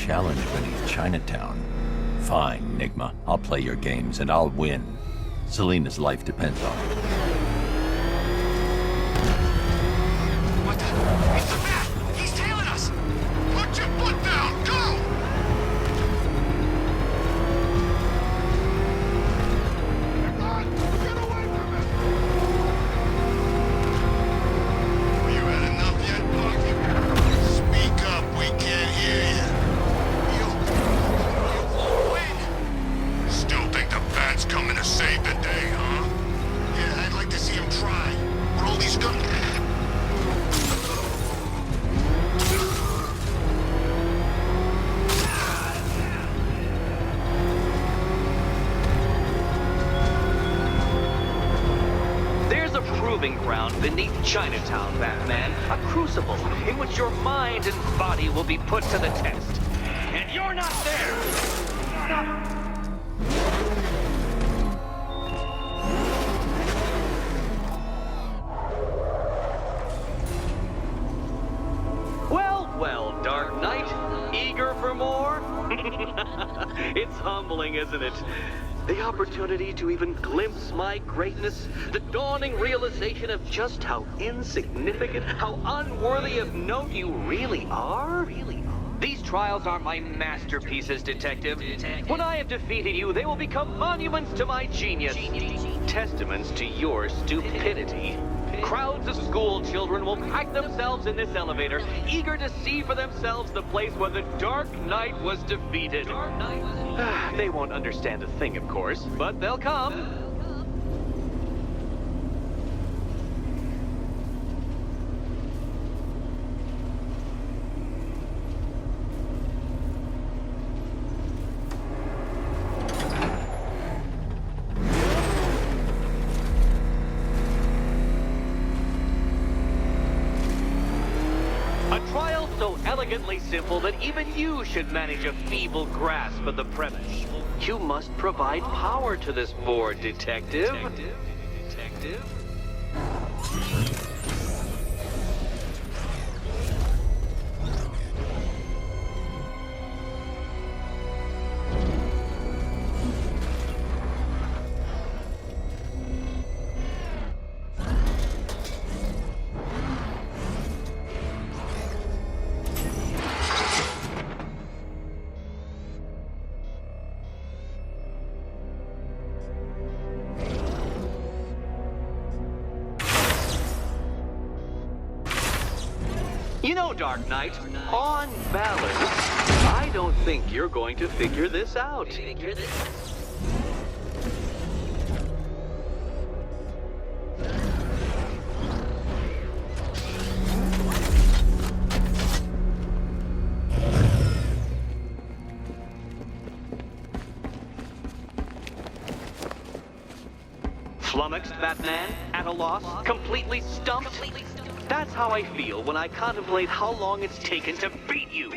challenge beneath Chinatown. Fine, Nigma. I'll play your games and I'll win. Selena's life depends on it. What the? It's the bat! He's tailing us! Put your foot down! Go! Run! Get away from him! You had enough yet, punk? Speak up, we can't hear you. You won't win! Still think the bat's coming to save the day, huh? Yeah, I'd like to see him try. With all these guns... There's a proving ground beneath Chinatown, Batman. A crucible in which your mind and body will be put to the test. And you're not there! Well, Dark Knight. Eager for more? It's humbling, isn't it? The opportunity to even glimpse my greatness, the dawning realization of just how insignificant, how unworthy of note you really are. These trials are my masterpieces, Detective. When I have defeated you, they will become monuments to my genius, testaments to your stupidity. Crowds of school children will pack themselves in this elevator, eager to see for themselves the place where the Dark Knight was defeated. They won't understand a thing, of course, but they'll come. A trial so elegantly simple that even you should manage a feeble grasp of the premise. You must provide power to this board, Detective. Detective? You know, Dark Knight, on balance, I don't think you're going to figure this out. Flummoxed, Batman? At a loss? Completely stumped? That's how I feel when I contemplate how long it's taken to beat you.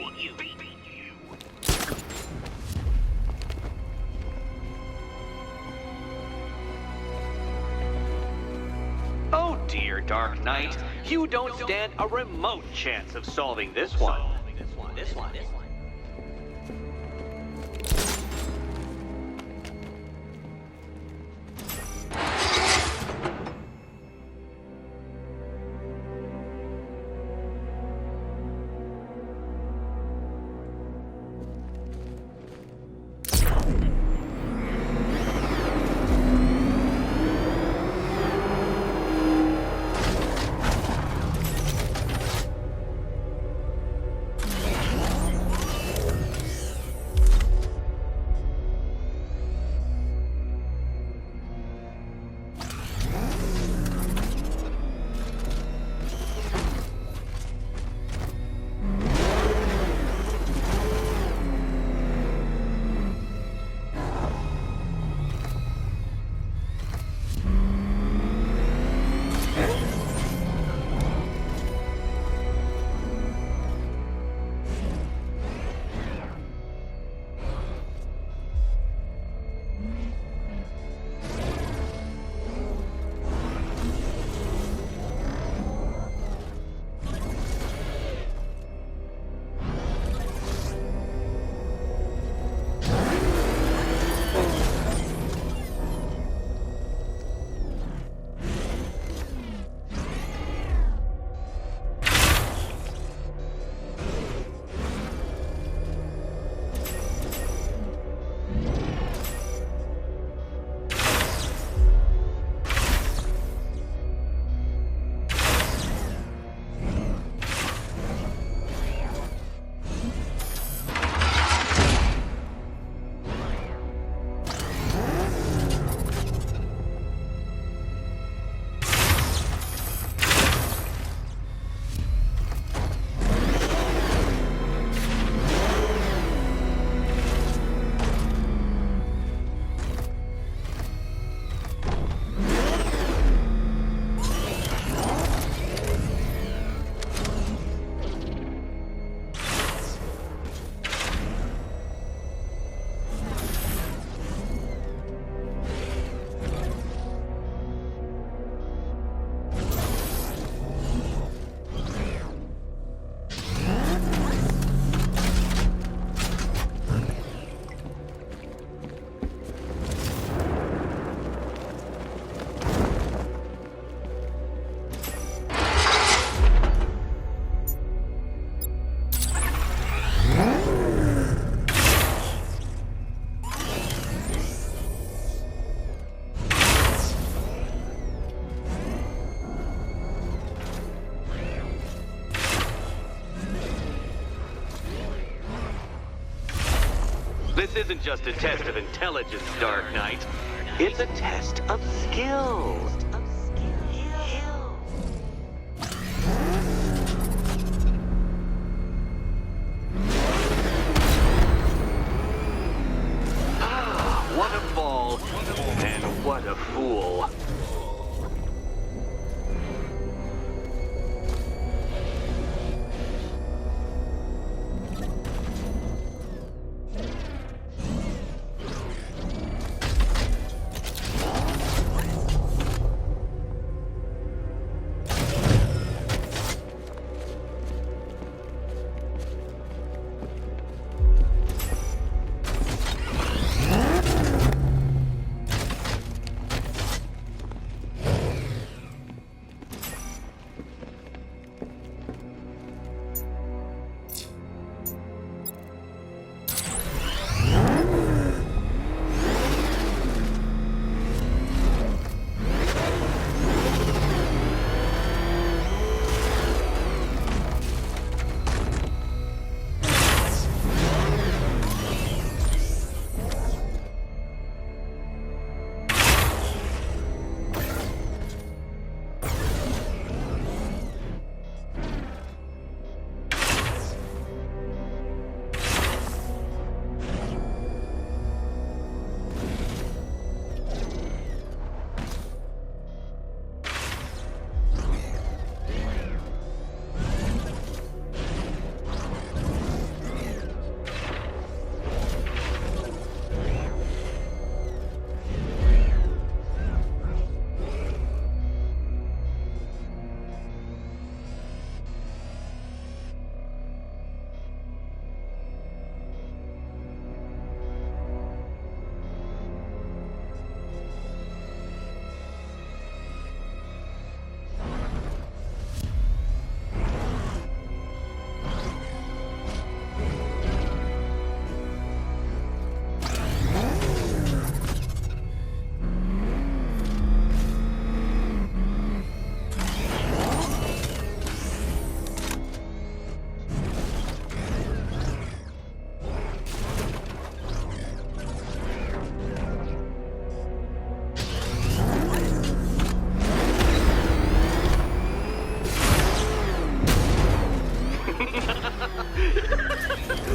Oh dear, Dark Knight. You don't stand a remote chance of solving this one. This one. isn't just a test of intelligence, Dark Knight. It's a test of skill. Ah, what a fall, and what a fool.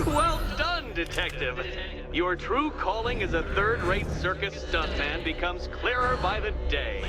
Well done, Detective. Your true calling as a third-rate circus stuntman becomes clearer by the day.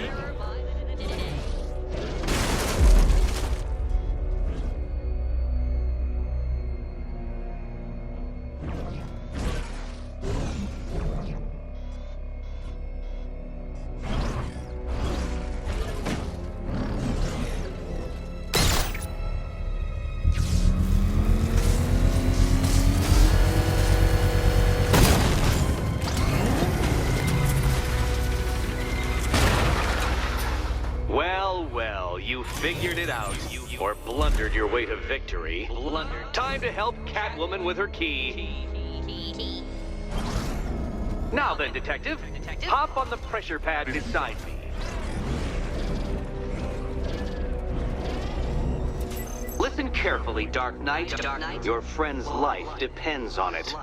Well, you figured it out, or blundered your way to victory. Time to help Catwoman with her key. Now then, Detective, hop on the pressure pad beside me. Listen carefully, Dark Knight. Your friend's life depends on it.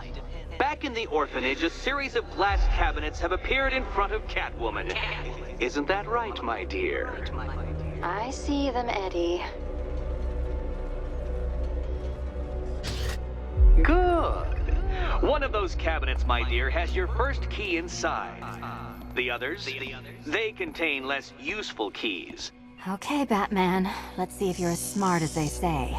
Back in the orphanage, a series of glass cabinets have appeared in front of Catwoman. Isn't that right, my dear? I see them, Eddie. Good. One of those cabinets, my dear, has your first key inside. The others, they contain less useful keys. Okay, Batman. Let's see if you're as smart as they say.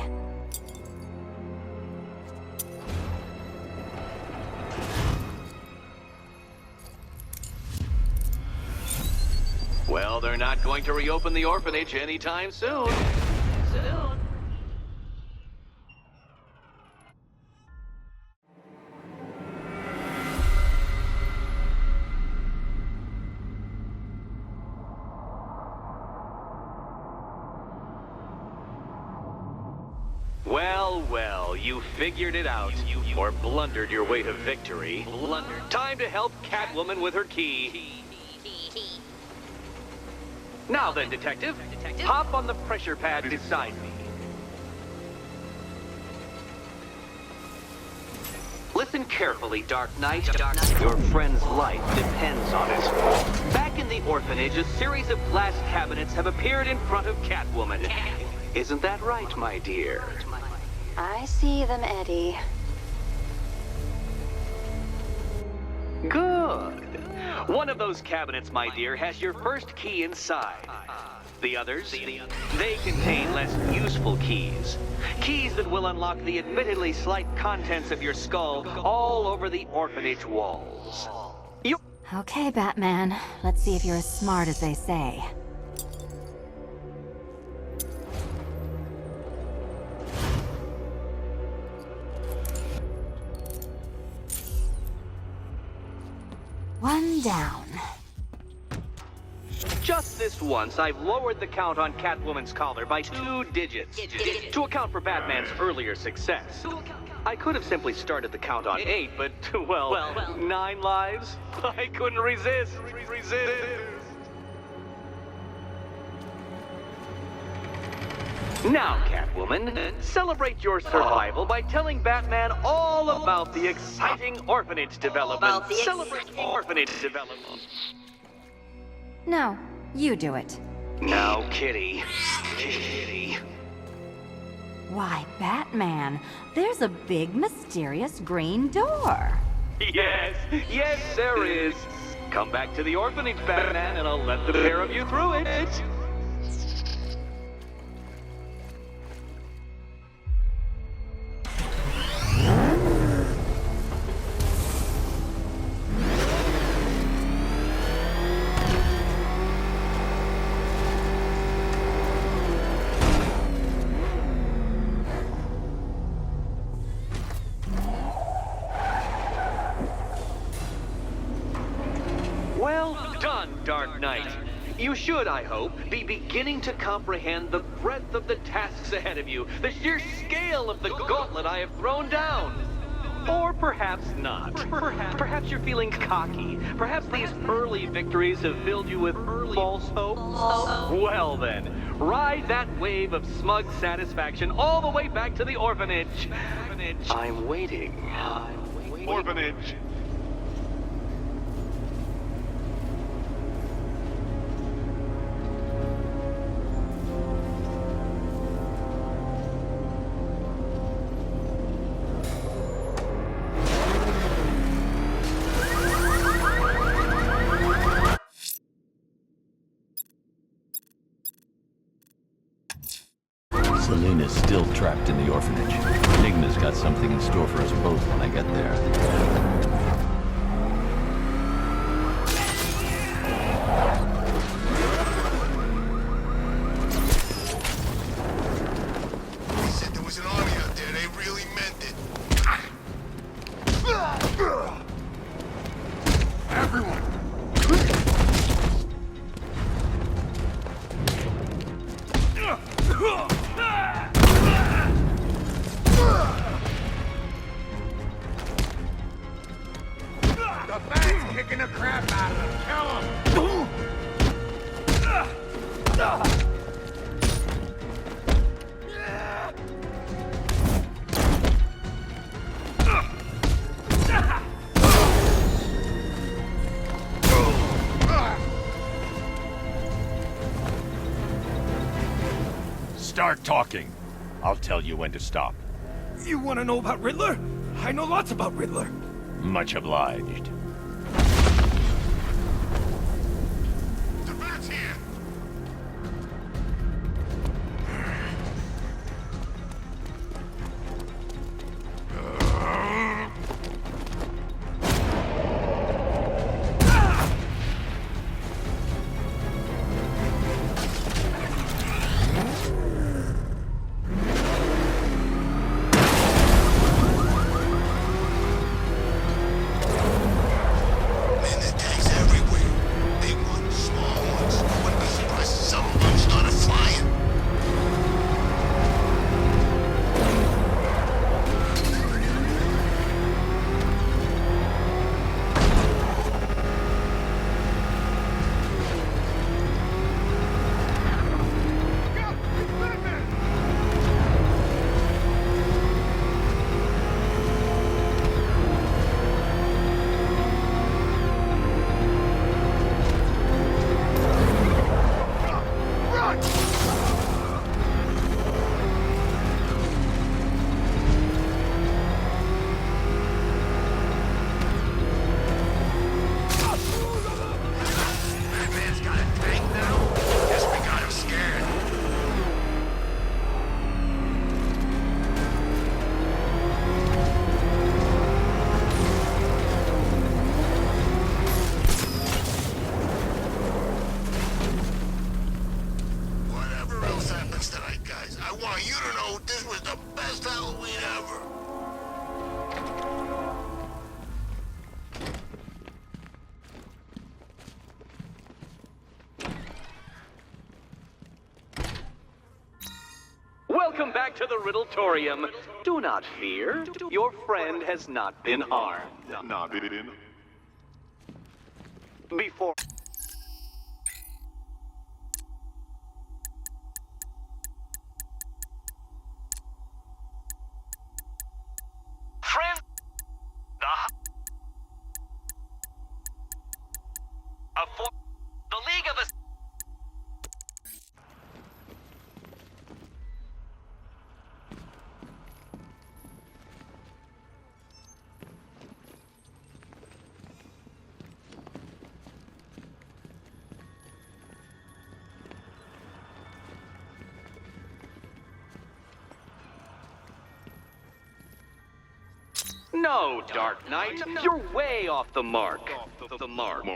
Well, they're not going to reopen the orphanage anytime soon. Well, you figured it out, or blundered your way to victory. Time to help Catwoman with her key. Now then, Detective, hop on the pressure pad beside me. Listen Listen carefully, Dark Knight. Your friend's life depends on it. Back in the orphanage, a series of glass cabinets have appeared in front of Catwoman. Isn't that right, my dear? I see them, Eddie. Good. One of those cabinets, my dear, has your first key inside. The others, they contain less useful keys. Keys that will unlock the admittedly slight contents of your skull all over the orphanage walls. Okay, Batman. Let's see if you're as smart as they say. One down. Just this once, I've lowered the count on Catwoman's collar by 2 digits to account for Batman's earlier success. I could have simply started the count on 8, but, well, 9 lives? I couldn't resist. Now, Catwoman, celebrate your survival by telling Batman all about the exciting orphanage development. Celebrate orphanage development. No, you do it. Now, Kitty. Why, Batman, there's a big, mysterious green door. Yes, there is. Come back to the orphanage, Batman, and I'll let the pair of you through it. Well done, Dark Knight. You should, I hope, be beginning to comprehend the breadth of the tasks ahead of you, the sheer scale of the gauntlet I have thrown down. Or perhaps not. Perhaps you're feeling cocky. Perhaps these early victories have filled you with false hope. Well then, ride that wave of smug satisfaction all the way back to the orphanage. I'm waiting. Orphanage. Selina's still trapped in the orphanage. Enigma's got something in store for us both when I get there. They said there was an army out there. They really meant it. Everyone! The bat's kicking the crap out of them. Kill him! Start talking. I'll tell you when to stop. You want to know about Riddler? I know lots about Riddler. Much obliged. The bat's here! back to the Riddletorium. Do not fear. Your friend has not been harmed. Before... Friend... The League of... No, Dark Knight, you're way off the mark. The mark.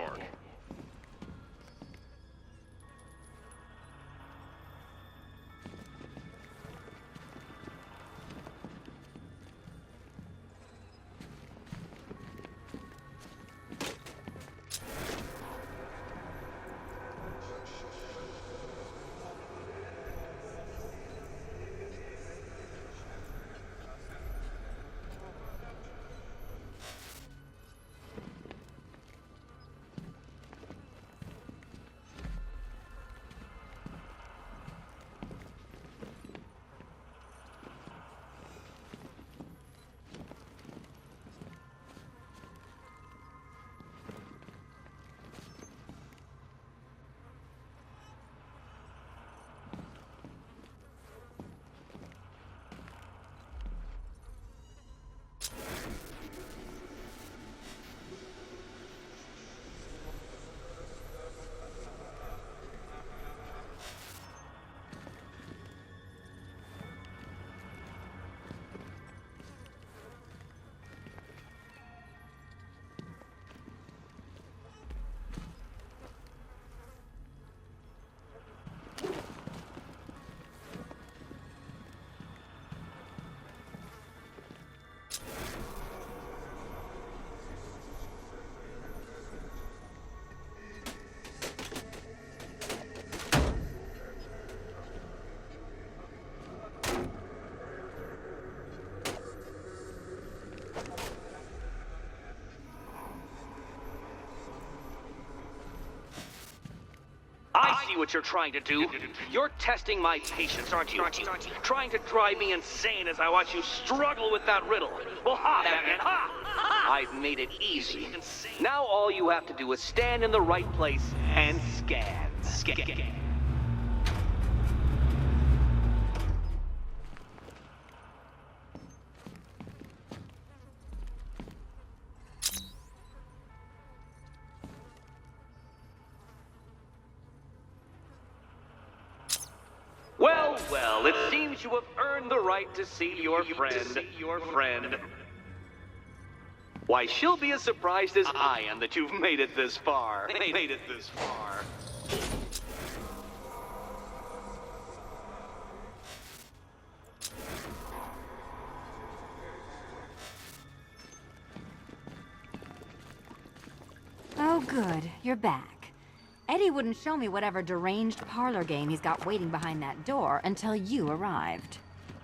I see what you're trying to do. You're testing my patience, aren't you? Trying to drive me insane as I watch you struggle with that riddle. Well, ha, Batman, ha! I've made it easy. Now all you have to do is stand in the right place and scan. Well, it seems you have earned the right to see your friend. Why, she'll be as surprised as I am that you've made it this far. Oh, good. You're back. Eddie wouldn't show me whatever deranged parlor game he's got waiting behind that door until you arrived.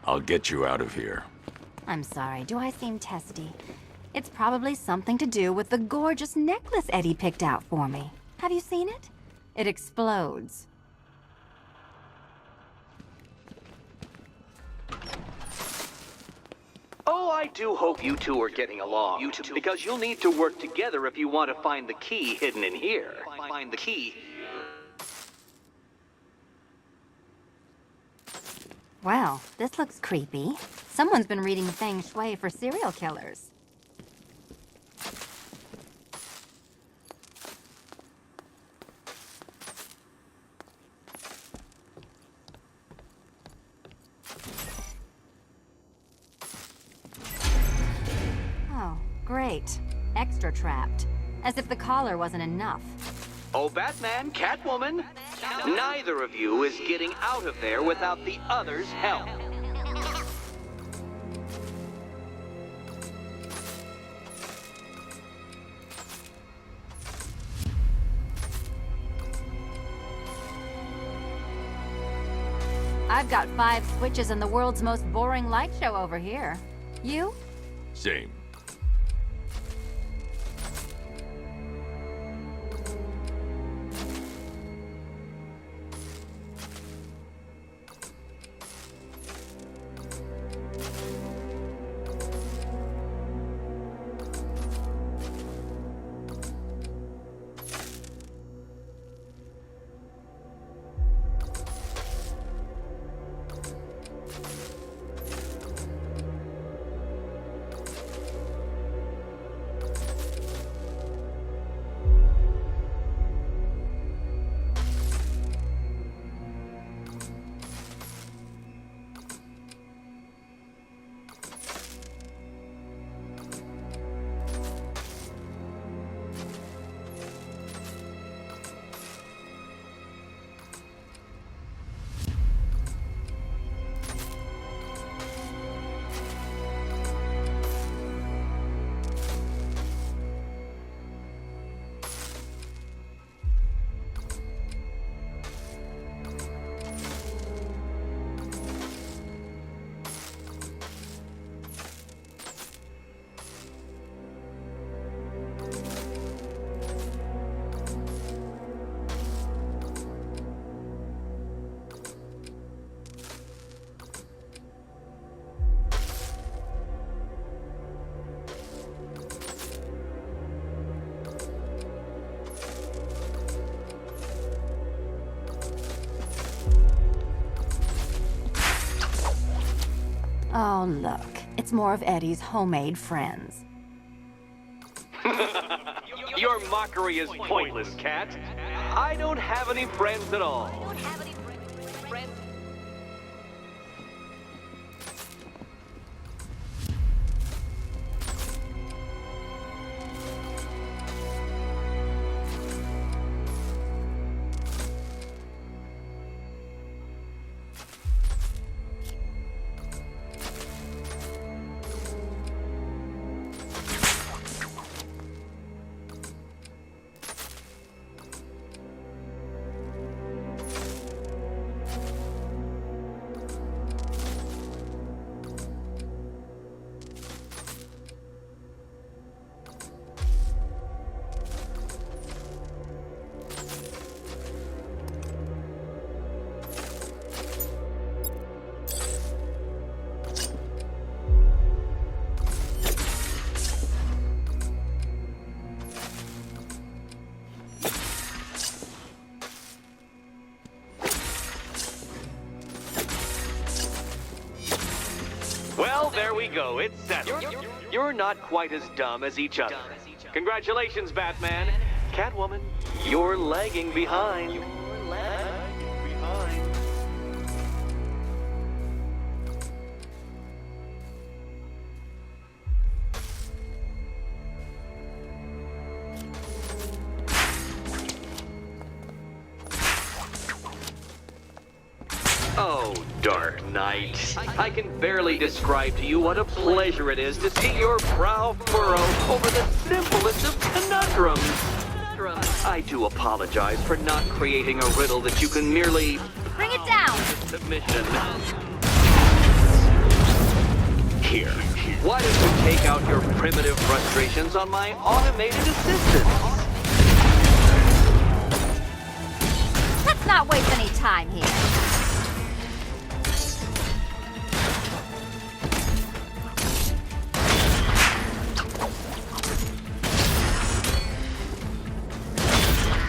I'll get you out of here. I'm sorry, do I seem testy? It's probably something to do with the gorgeous necklace Eddie picked out for me. Have you seen it? It explodes. Oh, I do hope you two are getting along. Because you'll need to work together if you want to find the key hidden in here. Find the key. Well, this looks creepy. Someone's been reading feng shui for serial killers. Oh, great. Extra trapped. As if the collar wasn't enough. Oh, Batman, Catwoman, neither of you is getting out of there without the other's help. I've got 5 switches in the world's most boring light show over here. You? Same. Oh, look. It's more of Eddie's homemade friends. Your mockery is pointless, Cat. I don't have any friends at all. Well, there we go. It's settled. You're not quite as dumb as each other. Congratulations, Batman. Catwoman, you're lagging behind. Oh, Dark Knight. I can barely describe to you what a pleasure it is to see your brow furrow over the simplest of conundrums. I do apologize for not creating a riddle that you can merely... Bring it down! Submission. Here, why don't you take out your primitive frustrations on my automated assistant? Let's not waste any time here.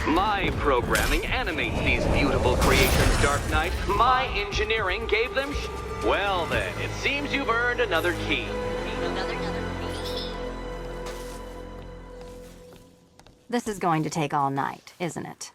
My programming animates these beautiful creations, Dark Knight. My engineering gave them Well then, it seems you've earned another key. This is going to take all night, isn't it?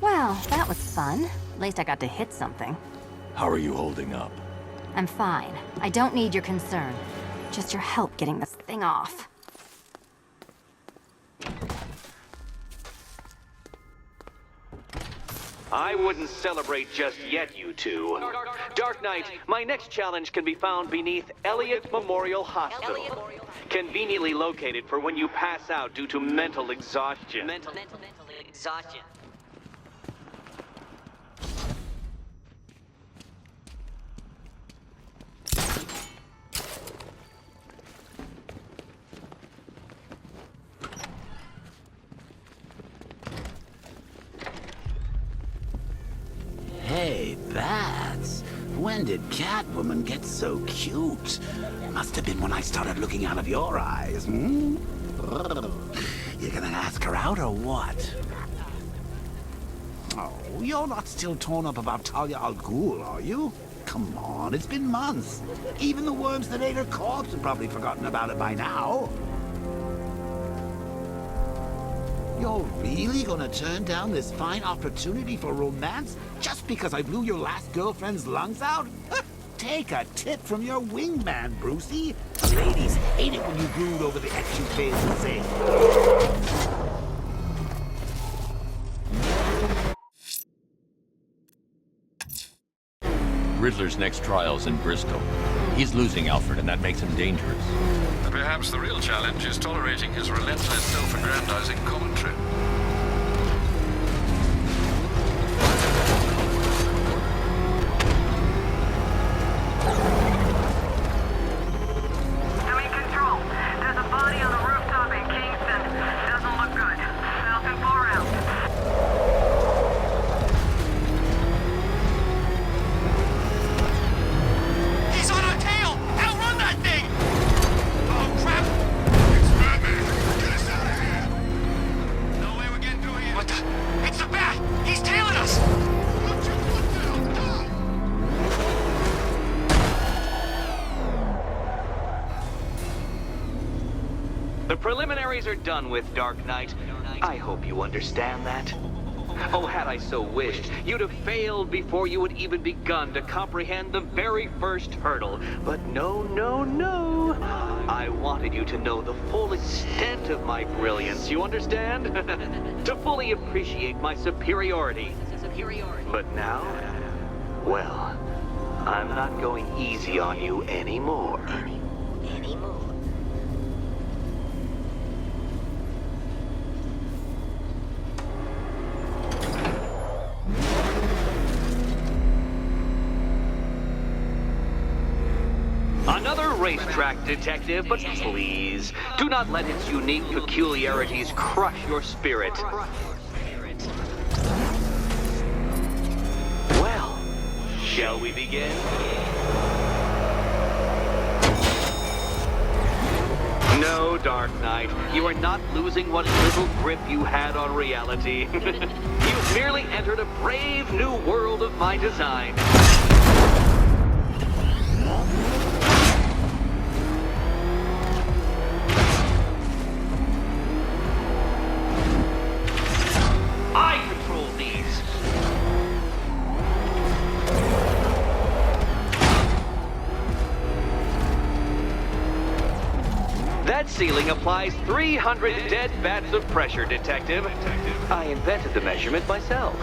Well, that was fun. At least I got to hit something. How are you holding up? I'm fine. I don't need your concern. Just your help getting this thing off. I wouldn't celebrate just yet, you two. Dark Knight, my next challenge can be found beneath Elliott Memorial Hospital. Conveniently located for when you pass out due to mental exhaustion. Mental exhaustion. Hey, Bats. When did Catwoman get so cute? Must have been when I started looking out of your eyes, hmm? You gonna ask her out or what? Oh, you're not still torn up about Talia al Ghul, are you? Come on, it's been months. Even the worms that ate her corpse have probably forgotten about it by now. You're really gonna turn down this fine opportunity for romance just because I blew your last girlfriend's lungs out? Take a tip from your wingman, Brucey. Ladies hate it when you brood over the extra phase and say. Riddler's next trial's in Bristol. He's losing Alfred, and that makes him dangerous. Perhaps the real challenge is tolerating his relentless self-aggrandizing commentary. Doing control. There's a body on the rooftop in Kingston. Doesn't look good. Falcon 4 out. He's on our tail! Outrun that thing! Oh, crap! It's Batman! Get us out of here! No way we're getting through here. What the? It's the Bat! He's tailing us! What the hell? Die! The preliminaries are done with, Dark Knight. I hope you understand that. Oh, had I so wished, you'd have failed before you had even begun to comprehend the very first hurdle. But no, no, no. I wanted you to know the full extent of my brilliance, you understand? To fully appreciate my superiority. But now, well, I'm not going easy on you anymore. Another racetrack detective, but please, do not let its unique peculiarities crush your spirit. Well, shall we begin? No, Dark Knight, you are not losing what little grip you had on reality. You've merely entered a brave new world of my design. I control these. That ceiling applies 300 dead bats of pressure, Detective. I invented the measurement myself.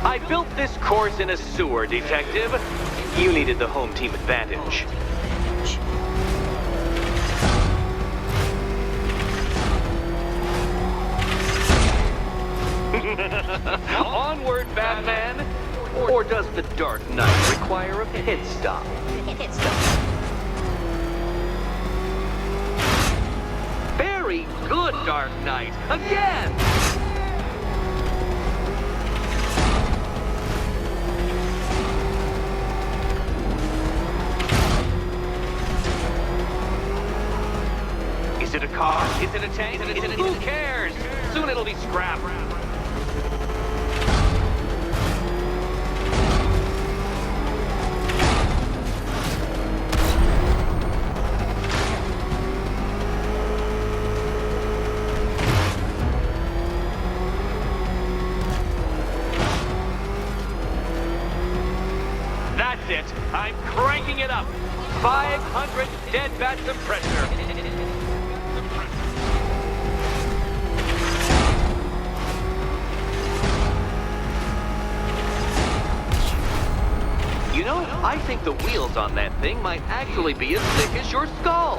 I built this course in a sewer, Detective. You needed the home team advantage. Onward, Batman! Or does the Dark Knight require a pit stop? Very good, Dark Knight! Again! Is it a car? Is it a tank? Who cares? Soon it'll be scrap. I'm cranking it up. 500 dead bats of pressure. You know, I think the wheels on that thing might actually be as thick as your skull.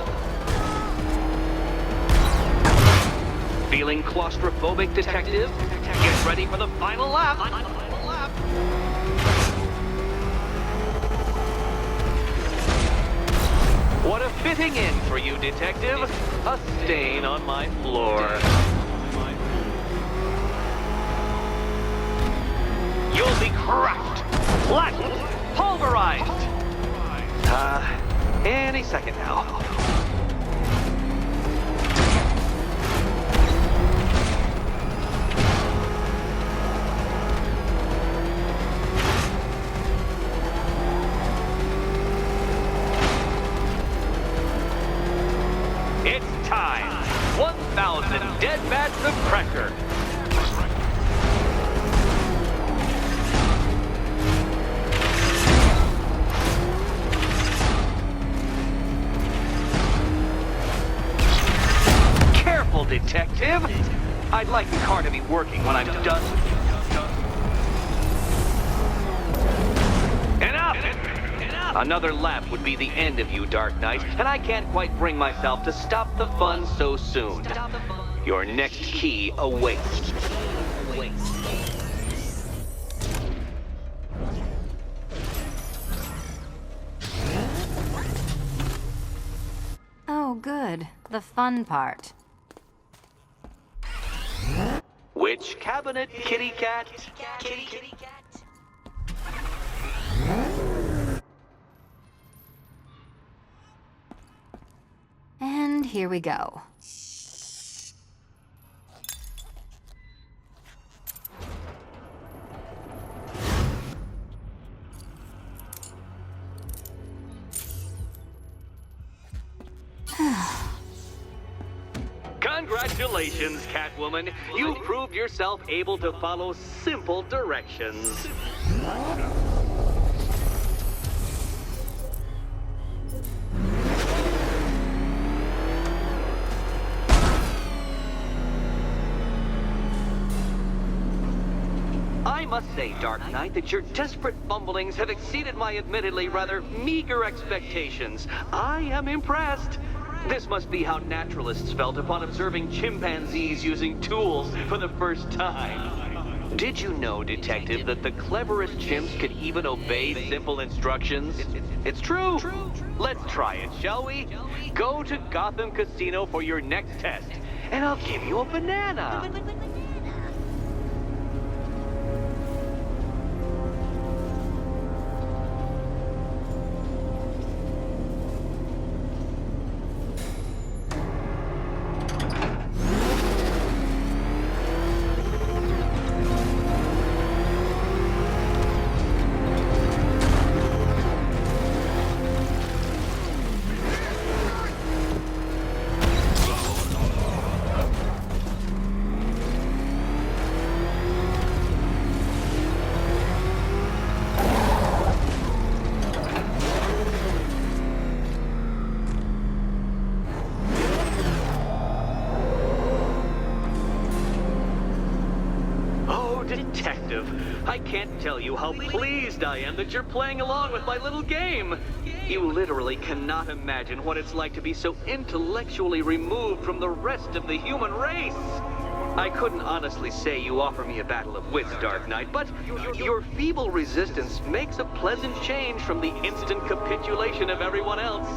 Feeling claustrophobic, detective? Get ready for the final lap. What a fitting end for you, detective. A stain on my floor. You'll be cracked, flattened, pulverized. Any second now. It's time. 1,000 dead bats of pressure. Careful, detective. I'd like the car to be working when I'm done. Enough! Another lap would be the end of you, Dark Knight, and I can't quite bring myself to stop the fun so soon. Your next key awaits. Oh, good. The fun part. Which cabinet, kitty cat? Kitty cat. And here we go. Congratulations, Catwoman. You proved yourself able to follow simple directions. I must say, Dark Knight, that your desperate fumblings have exceeded my admittedly rather meager expectations. I am impressed. This must be how naturalists felt upon observing chimpanzees using tools for the first time. Did you know, Detective, that the cleverest chimps could even obey simple instructions? It's true. Let's try it, shall we? Go to Gotham Casino for your next test, and I'll give you a banana. Detective, I can't tell you how pleased I am that you're playing along with my little game. You literally cannot imagine what it's like to be so intellectually removed from the rest of the human race. I couldn't honestly say you offer me a battle of wits, Dark Knight, but your feeble resistance makes a pleasant change from the instant capitulation of everyone else.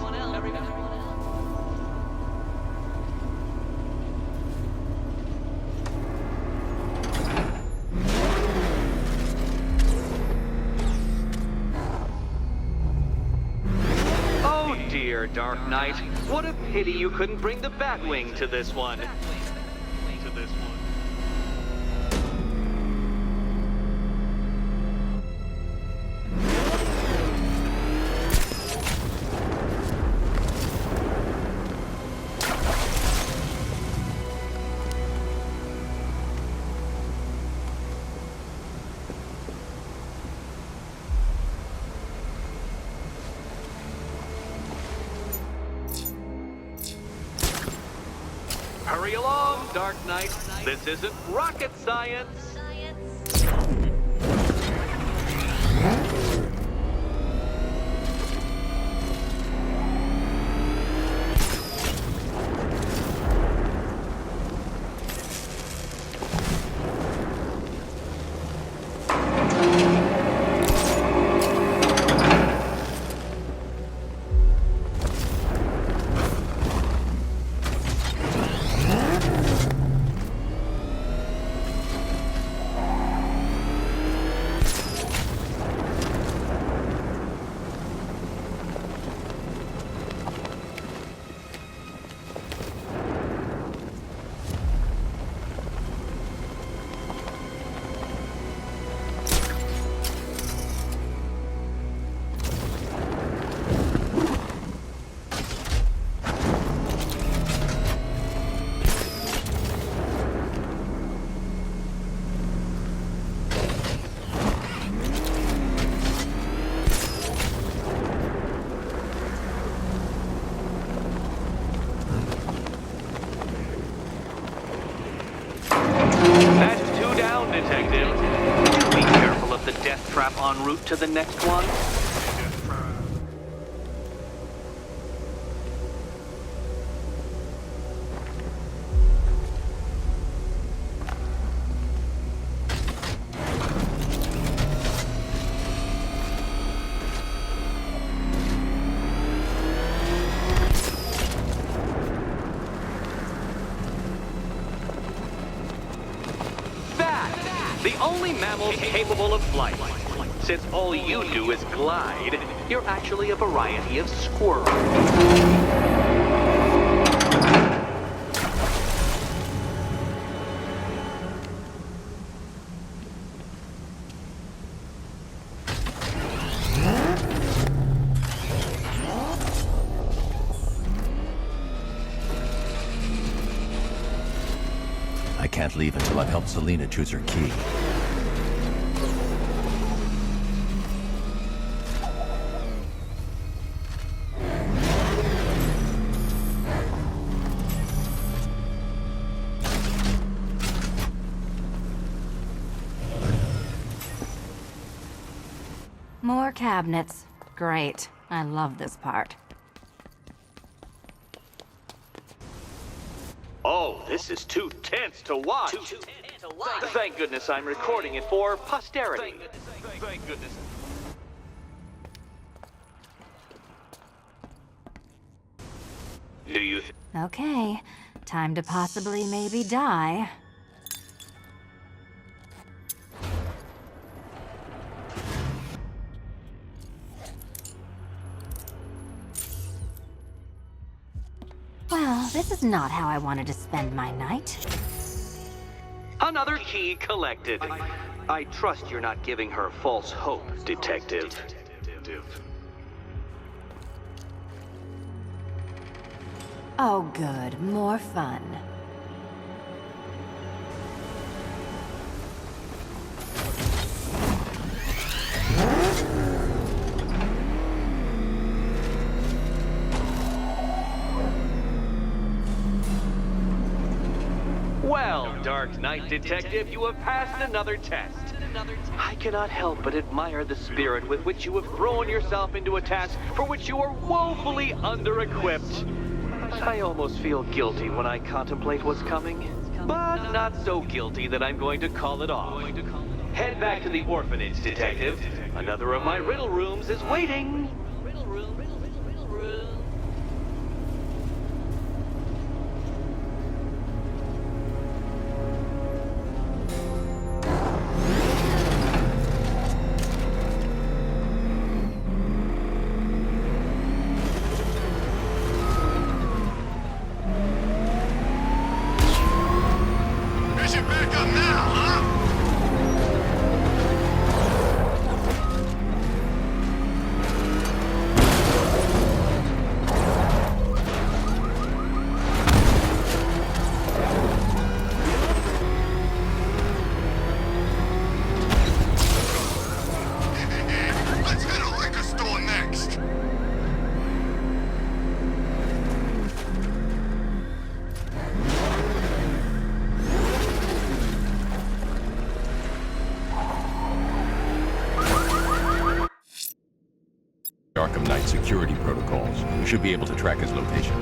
Dear Dark Knight, what a pity you couldn't bring the Batwing to this one. Hurry along, Dark Knight. This isn't rocket science. That's 2 down, Detective. Be careful of the death trap en route to the next one. The only mammal capable of flight. Since all you do is glide, you're actually a variety of squirrel. I can't leave until I've helped Selina choose her key. More cabinets. Great. I love this part. Oh, this is too tense to watch. Thank goodness I'm recording it for posterity. Thank goodness. Do you Okay. Time to possibly maybe die. Well, this is not how I wanted to spend my night. Another key collected. I trust you're not giving her false hope, Detective. Oh, good. More fun. Well, Dark Knight Detective, you have passed another test. I cannot help but admire the spirit with which you have thrown yourself into a task for which you are woefully under-equipped. I almost feel guilty when I contemplate what's coming, but not so guilty that I'm going to call it off. Head back to the orphanage, Detective. Another of my riddle rooms is waiting. Riddle room. Is it back up now, huh? Arkham Knight's security protocols. We should be able to track his location.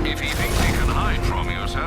If he thinks he can hide from you, sir,